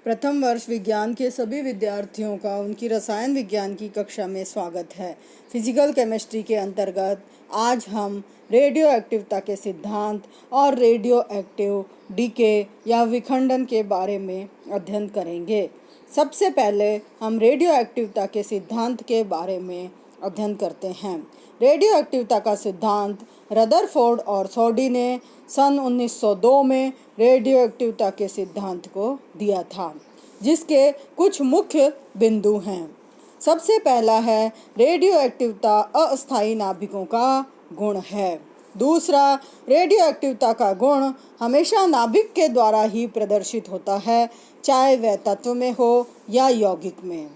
प्रथम वर्ष विज्ञान के सभी विद्यार्थियों का उनकी रसायन विज्ञान की कक्षा में स्वागत है। फिजिकल केमिस्ट्री के अंतर्गत आज हम रेडियो एक्टिवता के सिद्धांत और रेडियो एक्टिव डीके या विखंडन के बारे में अध्ययन करेंगे। सबसे पहले हम रेडियो एक्टिवता के सिद्धांत के बारे में अध्ययन करते हैं। रेडियो एक्टिवता का सिद्धांत रदरफोर्ड और सोडी ने सन 1902 में रेडियो एक्टिवता के सिद्धांत को दिया था, जिसके कुछ मुख्य बिंदु हैं। सबसे पहला है रेडियो एक्टिवता अस्थायी नाभिकों का गुण है। दूसरा, रेडियो एक्टिवता का गुण हमेशा नाभिक के द्वारा ही प्रदर्शित होता है, चाहे वह तत्व में हो या यौगिक में।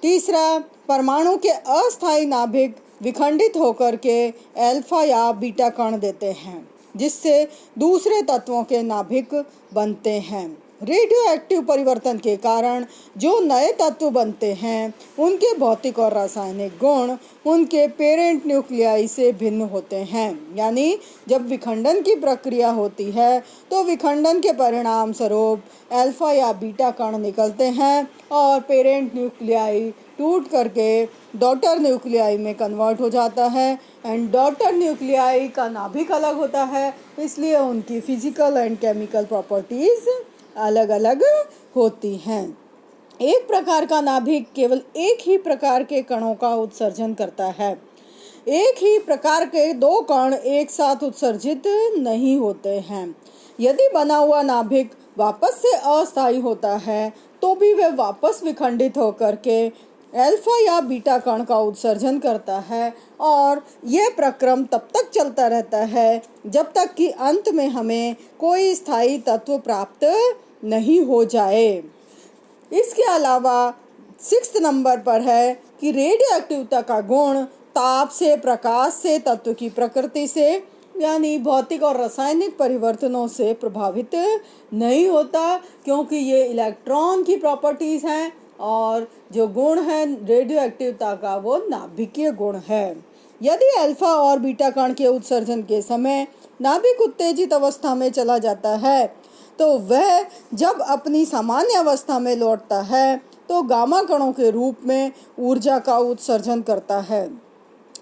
तीसरा, परमाणु के अस्थायी नाभिक विखंडित होकर के अल्फा या बीटा कण देते हैं, जिससे दूसरे तत्वों के नाभिक बनते हैं। रेडियो एक्टिव परिवर्तन के कारण जो नए तत्व बनते हैं, उनके भौतिक और रासायनिक गुण उनके पेरेंट न्यूक्लियाई से भिन्न होते हैं। यानी जब विखंडन की प्रक्रिया होती है तो विखंडन के परिणाम स्वरूप अल्फा या बीटा कण निकलते हैं और पेरेंट न्यूक्लियाई टूट करके डॉटर न्यूक्लियाई में कन्वर्ट हो जाता है। एंड डॉटर न्यूक्लियाई का नाभिक अलग होता है, इसलिए उनकी फिजिकल एंड केमिकल प्रॉपर्टीज़ अलग अलग होती हैं। एक प्रकार का नाभिक केवल एक ही प्रकार के कणों का उत्सर्जन करता है। एक ही प्रकार के दो कण एक साथ उत्सर्जित नहीं होते हैं। यदि बना हुआ नाभिक वापस से अस्थायी होता है तो भी वह वापस विखंडित होकर के अल्फा या बीटा कण का उत्सर्जन करता है, और यह प्रक्रम तब तक चलता रहता है जब तक कि अंत में हमें कोई स्थायी तत्व प्राप्त नहीं हो जाए। इसके अलावा 6 नंबर पर है कि रेडियो एक्टिवता का गुण ताप से, प्रकाश से, तत्व की प्रकृति से यानी भौतिक और रासायनिक परिवर्तनों से प्रभावित नहीं होता, क्योंकि ये इलेक्ट्रॉन की प्रॉपर्टीज़ हैं और जो गुण है रेडियो एक्टिवता का वो नाभिकीय गुण है। यदि अल्फा और बीटा कण के उत्सर्जन के समय नाभिक उत्तेजित अवस्था में चला जाता है तो वह जब अपनी सामान्य अवस्था में लौटता है तो गामा कणों के रूप में ऊर्जा का उत्सर्जन करता है।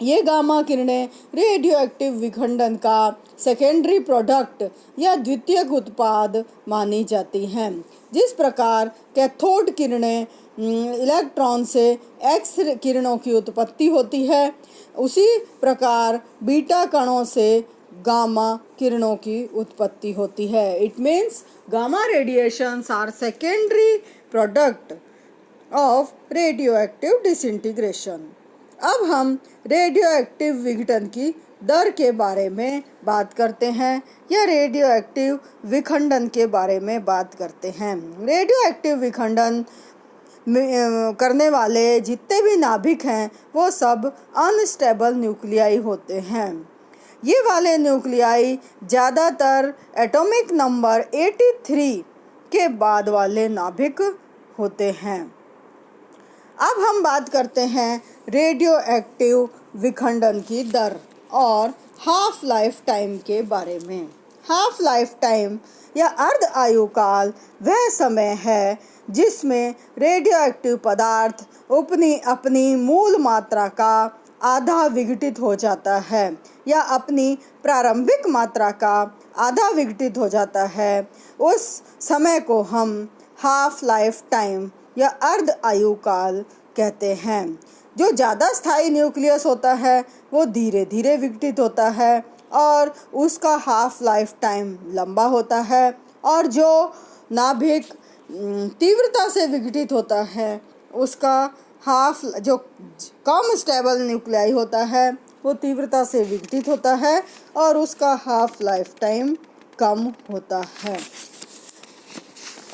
ये गामा किरणें रेडियो एक्टिव विखंडन का सेकेंडरी प्रोडक्ट या द्वितीयक उत्पाद मानी जाती हैं। जिस प्रकार कैथोड किरणें इलेक्ट्रॉन से एक्स किरणों की उत्पत्ति होती है, उसी प्रकार बीटा कणों से गामा किरणों की उत्पत्ति होती है। It means gamma radiations are secondary product of radioactive disintegration. अब हम रेडियो एक्टिव विघटन की दर के बारे में बात करते हैं या रेडियो एक्टिव विखंडन के बारे में बात करते हैं। रेडियो एक्टिव विखंडन करने वाले जितने भी नाभिक हैं वो सब अनस्टेबल न्यूक्लियाई होते हैं। ये वाले न्यूक्लियाई ज़्यादातर एटॉमिक नंबर 83 के बाद वाले नाभिक होते हैं। अब हम बात करते हैं रेडियो एक्टिव विखंडन की दर और हाफ लाइफ टाइम के बारे में। हाफ लाइफ टाइम या अर्ध आयु काल वह समय है जिसमें रेडियो एक्टिव पदार्थ अपनी मूल मात्रा का आधा विघटित हो जाता है या अपनी प्रारंभिक मात्रा का आधा विघटित हो जाता है। उस समय को हम हाफ लाइफ टाइम या अर्ध आयु काल कहते हैं। जो ज़्यादा स्थायी न्यूक्लियस होता है वो धीरे धीरे विघटित होता है और उसका हाफ लाइफ टाइम लंबा होता है, और जो नाभिक तीव्रता से विघटित होता है उसका जो कम स्टेबल न्यूक्लियाई होता है वो तीव्रता से विघटित होता है और उसका हाफ लाइफ टाइम कम होता है।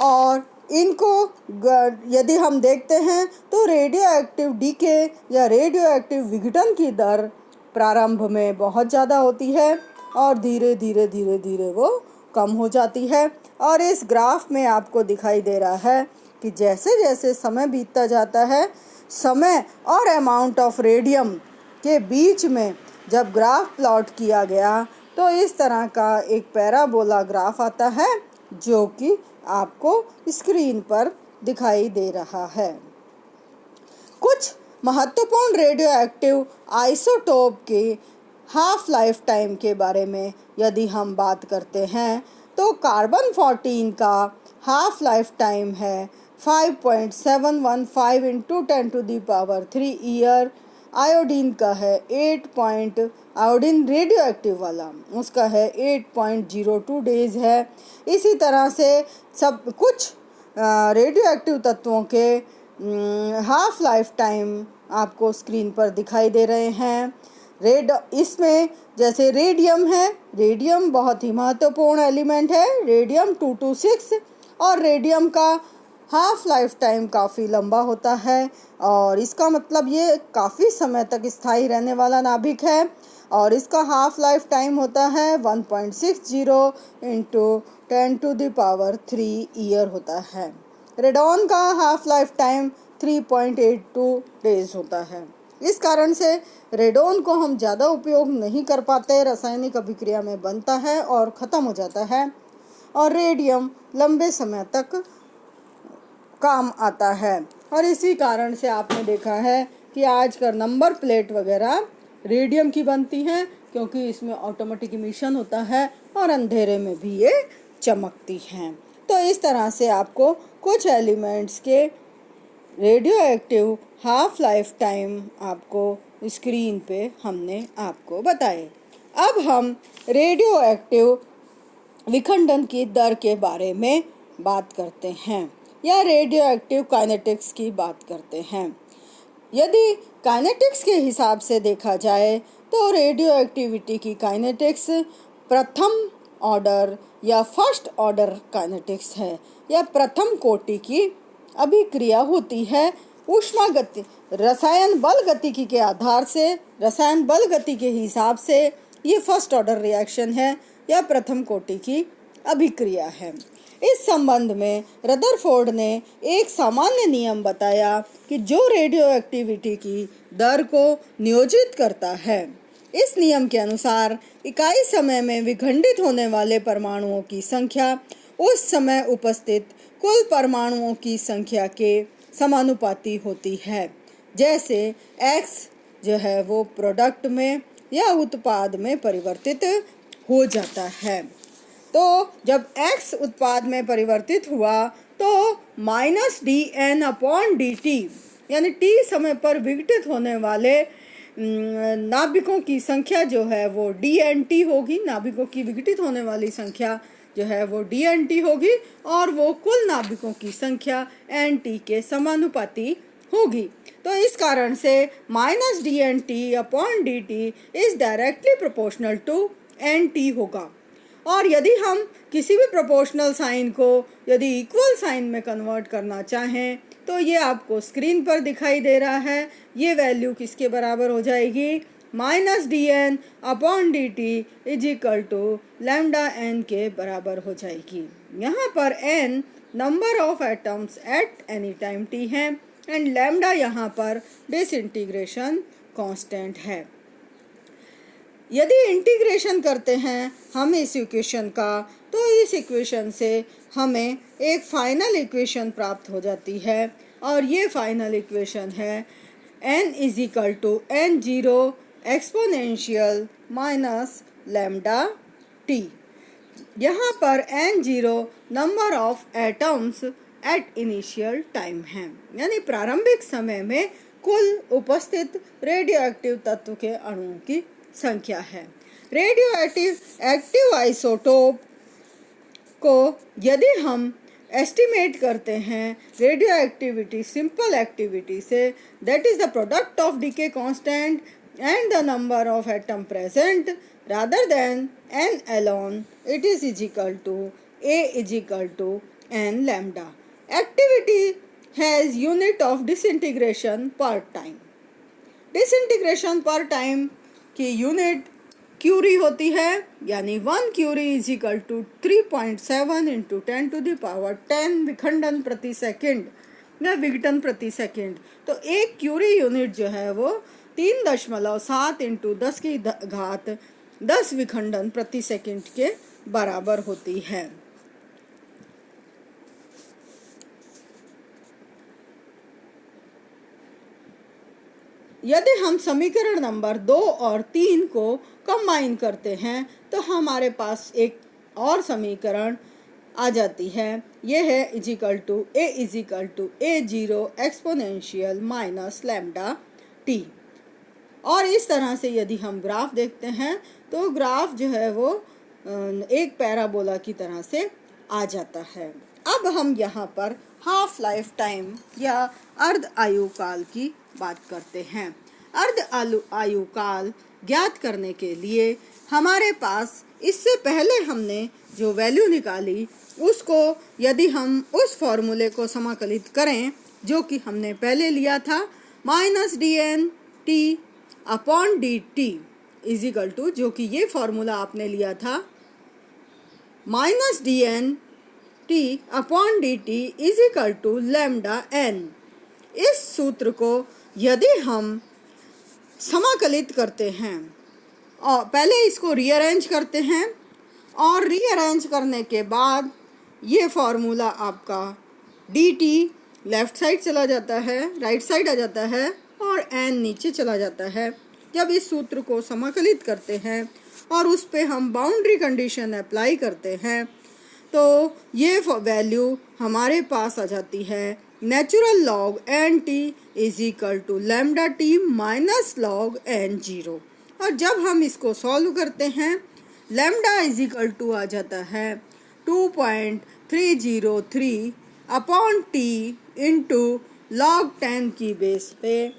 और इनको यदि हम देखते हैं तो रेडियो एक्टिव डीके या रेडियो एक्टिव विघटन की दर प्रारंभ में बहुत ज़्यादा होती है और धीरे धीरे वो कम हो जाती है। और इस ग्राफ में आपको दिखाई दे रहा है कि जैसे जैसे समय बीतता जाता है, समय और अमाउंट ऑफ रेडियम के बीच में जब ग्राफ प्लॉट किया गया तो इस तरह का एक पैराबोला ग्राफ आता है जो कि आपको स्क्रीन पर दिखाई दे रहा है। कुछ महत्वपूर्ण रेडियो एक्टिव आइसोटोप के हाफ लाइफ टाइम के बारे में यदि हम बात करते हैं तो कार्बन 14 का हाफ लाइफ टाइम है 5.715 इंटू 10⁻³ ईयर। आयोडीन का है आयोडीन रेडियो एक्टिव वाला उसका है 8.02 डेज है। इसी तरह से सब कुछ रेडियो एक्टिव तत्वों के हाफ लाइफ टाइम आपको स्क्रीन पर दिखाई दे रहे हैं। इसमें जैसे रेडियम है, रेडियम बहुत ही महत्वपूर्ण एलिमेंट है, रेडियम 226, और रेडियम का हाफ लाइफ टाइम काफ़ी लंबा होता है और इसका मतलब ये काफ़ी समय तक स्थायी रहने वाला नाभिक है और इसका हाफ लाइफ टाइम होता है 1.60 इंटू 10⁻³ ईयर होता है। रेडॉन का हाफ लाइफ टाइम 3.82 डेज होता है। इस कारण से रेडॉन को हम ज़्यादा उपयोग नहीं कर पाते, रासायनिक अभिक्रिया में बनता है और ख़त्म हो जाता है, और रेडियम लंबे समय तक काम आता है। और इसी कारण से आपने देखा है कि आजकल नंबर प्लेट वगैरह रेडियम की बनती हैं क्योंकि इसमें ऑटोमेटिक इमिशन होता है और अंधेरे में भी ये चमकती हैं। तो इस तरह से आपको कुछ एलिमेंट्स के radio active half life time आपको स्क्रीन पे हमने आपको बताए। अब हम रेडियो एक्टिव विखंडन की दर के बारे में बात करते हैं या रेडियो एक्टिव काइनेटिक्स की बात करते हैं। यदि काइनेटिक्स के हिसाब से देखा जाए तो रेडियो एक्टिविटी की काइनेटिक्स प्रथम ऑर्डर या फर्स्ट ऑर्डर काइनेटिक्स है या प्रथम कोटि की अभिक्रिया होती है। ऊष्मा गति रसायन बल गतिकी के आधार से, रसायन बल गति के हिसाब से ये फर्स्ट ऑर्डर रिएक्शन है या प्रथम कोटि की अभिक्रिया है। इस संबंध में रदरफोर्ड ने एक सामान्य नियम बताया कि जो रेडियो एक्टिविटी की दर को नियोजित करता है, इस नियम के अनुसार इकाई समय में विखंडित होने वाले परमाणुओं की संख्या उस समय उपस्थित कुल परमाणुओं की संख्या के समानुपाती होती है। जैसे X जो है वो प्रोडक्ट में या उत्पाद में परिवर्तित हो जाता है। तो जब X उत्पाद में परिवर्तित हुआ तो -dN/dt यानी T समय पर विघटित होने वाले नाभिकों की संख्या जो है वो dNt होगी। नाभिकों की विघटित होने वाली संख्या जो है वो dNt होगी और वो कुल नाभिकों की संख्या Nt के समानुपाती होगी। तो इस कारण से -dNt/dt is directly proportional to Nt होगा। और यदि हम किसी भी प्रोपोर्शनल साइन को यदि इक्वल साइन में कन्वर्ट करना चाहें तो ये आपको स्क्रीन पर दिखाई दे रहा है। ये वैल्यू किसके बराबर हो जाएगी? -dN/dt λN के बराबर हो जाएगी। यहाँ पर N number of atoms at any time t है एंड लैम्डा यहाँ पर डिसइंटीग्रेशन कांस्टेंट है। यदि इंटीग्रेशन करते हैं हम इस इक्वेशन का तो इस इक्वेशन से हमें एक फाइनल इक्वेशन प्राप्त हो जाती है और ये फाइनल इक्वेशन है n = n0 एक्सपोनेंशियल -λT। यहाँ पर n0 number of atoms at initial time है, यानी प्रारंभिक समय में कुल उपस्थित रेडियो एक्टिव तत्व के अणुओं की संख्या है। रेडियो एक्टिव आइसोटोप को यदि हम एस्टिमेट करते हैं रेडियो एक्टिविटी सिंपल एक्टिविटी से, that is the product of decay constant and the number of atom present rather than n alone, it is equal to A = n lambda. Activity has unit of disintegration per time. Disintegration per time की unit Curie होती है, यानी 1 Curie = 3.7 × 10⁻10 विखंडन प्रति second या विघटन प्रति second. तो एक क्यूरी यूनिट जो है वो 3.7 × 10 विखंडन प्रति सेकंड के बराबर होती है। यदि हम समीकरण नंबर 2 और 3 को कंबाइन करते हैं तो हमारे पास एक और समीकरण आ जाती है। ये है A=A0 exponential minus lambda T. और इस तरह से यदि हम ग्राफ देखते हैं तो ग्राफ जो है वो एक पैराबोला की तरह से आ जाता है। अब हम यहाँ पर हाफ लाइफ टाइम या अर्ध आयु काल की बात करते हैं। अर्ध आयु काल ज्ञात करने के लिए हमारे पास इससे पहले हमने जो वैल्यू निकाली उसको यदि हम उस फॉर्मूले को समाकलित करें जो कि हमने पहले लिया था, -dn/t upon dt is equal to, जो कि ये फॉर्मूला आपने लिया था, -dn/t upon dt is equal to lambda n। इस सूत्र को यदि हम समाकलित करते हैं और पहले इसको रीअरेंज करते हैं और रीअरेंज करने के बाद ये फॉर्मूला आपका dt लेफ़्ट साइड चला जाता है, राइट साइड आ जाता है और n नीचे चला जाता है। जब इस सूत्र को समाकलित करते हैं और उस पे हम बाउंड्री कंडीशन अप्लाई करते हैं तो ये वैल्यू हमारे पास आ जाती है natural log N T is equal to lambda T minus log n0। और जब हम इसको सॉल्व करते हैं लैम्डा इज इक्वल टू आ जाता है 2.303 अपॉन टी इंटू लॉग 10 की बेस पे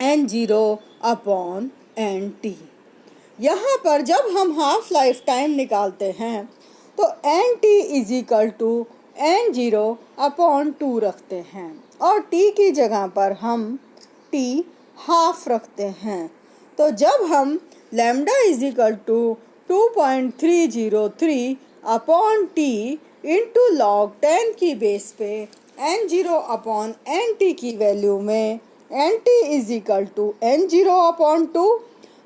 n0 अपॉन nt। यहाँ पर जब हम हाफ लाइफ टाइम निकालते हैं तो nt is equal to n0 upon 2 रखते हैं और t की जगह पर हम t हाफ रखते हैं। तो जब हम lambda is equal to 2.303 upon t into log 10 की बेस पे n0 अपॉन nt की वैल्यू में nt is equal to n0 upon 2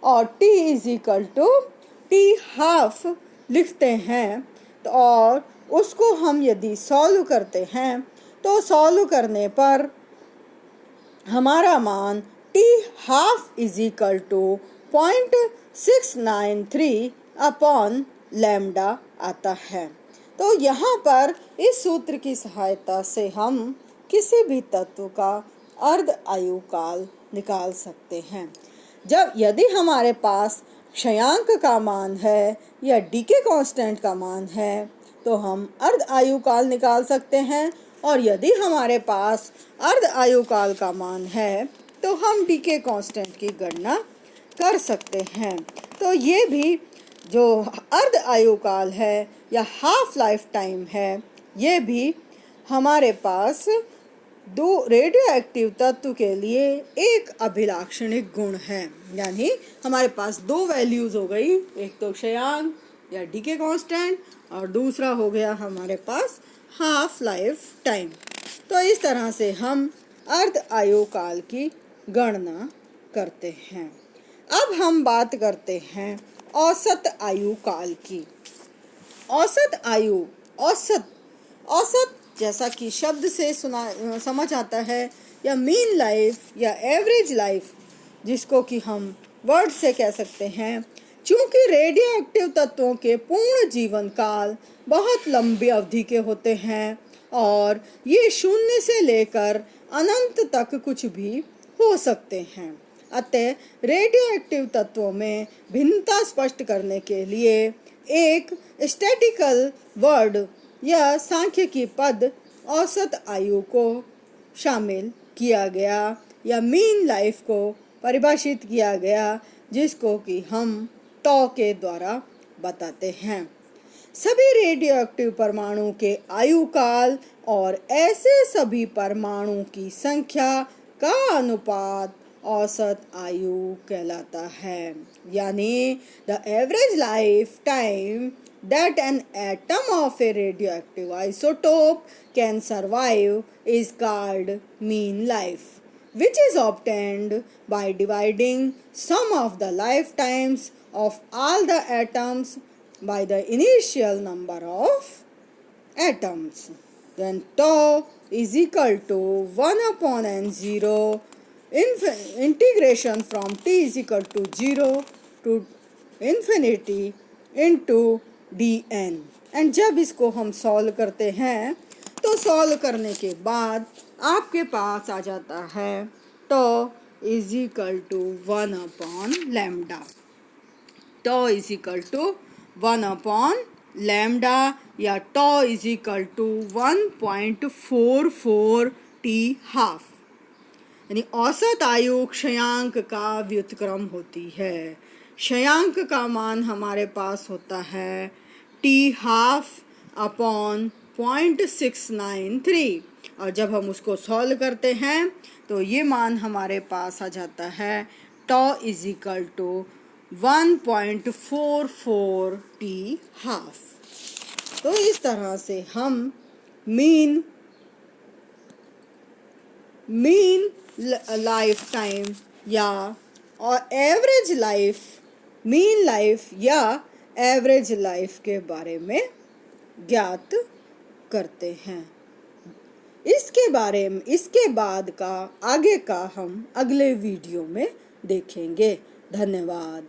और t is equal to t half लिखते हैं। तो और उसको हम यदि सॉल्व करते हैं तो सॉल्व करने पर हमारा मान t half is equal to 0.693 upon lambda आता है। तो यहाँ पर इस सूत्र की सहायता से हम किसी भी तत्व का अर्ध आयु काल निकाल सकते हैं। जब यदि हमारे पास क्षयांक का मान है या डीके कांस्टेंट का मान है तो हम अर्ध आयु काल निकाल सकते हैं, और यदि हमारे पास अर्ध आयु काल का मान है तो हम डीके कांस्टेंट की गणना कर सकते हैं। तो ये भी जो अर्ध आयु काल है या हाफ लाइफ टाइम है, ये भी हमारे पास दो रेडियो एक्टिव तत्व के लिए एक अभिलाक्षणिक गुण है। यानी हमारे पास दो वैल्यूज़ हो गई, एक तो क्षयांक या डीके कांस्टेंट और दूसरा हो गया हमारे पास हाफ लाइफ टाइम। तो इस तरह से हम अर्ध आयु काल की गणना करते हैं। अब हम बात करते हैं औसत आयु काल की। औसत आयु, औसत जैसा कि शब्द से समझ आता है, या मीन लाइफ या एवरेज लाइफ जिसको कि हम वर्ड से कह सकते हैं। चूँकि रेडियो एक्टिव तत्वों के पूर्ण जीवन काल बहुत लंबी अवधि के होते हैं और ये शून्य से लेकर अनंत तक कुछ भी हो सकते हैं, अतः रेडियो एक्टिव तत्वों में भिन्नता स्पष्ट करने के लिए एक स्टैटिकल वर्ड या सांख्यिकी पद औसत आयु को शामिल किया गया या मीन लाइफ को परिभाषित किया गया, जिसको कि हम टॉ के द्वारा बताते हैं। सभी रेडियो एक्टिव परमाणु के आयु काल और ऐसे सभी परमाणु की संख्या का अनुपात औसत आयु कहलाता है। यानी the average life time that an atom of a radioactive isotope can survive is called mean life, which is obtained by dividing sum of the lifetimes of all the atoms by the initial number of atoms. Then tau is equal to 1 upon n0 integration from t is equal to 0 to infinity into dn। And जब इसको हम solve करते हैं तो solve करने के बाद आपके पास आ जाता है tau is equal to 1 upon lambda. Tau is equal to 1 upon lambda या tau is equal to 1.44 t half, यानी औसत आयु क्षयांक का व्युत्क्रम होती है। क्षयांक का मान हमारे पास होता है t हाफ अपॉन 0.693 और जब हम उसको सॉल्व करते हैं तो ये मान हमारे पास आ जाता है tau is equal to 1.44 t half. तो इस तरह से हम मीन लाइफ टाइम या और एवरेज लाइफ, मीन लाइफ या एवरेज लाइफ के बारे में ज्ञात करते हैं। इसके बाद का आगे का हम अगले वीडियो में देखेंगे। धन्यवाद।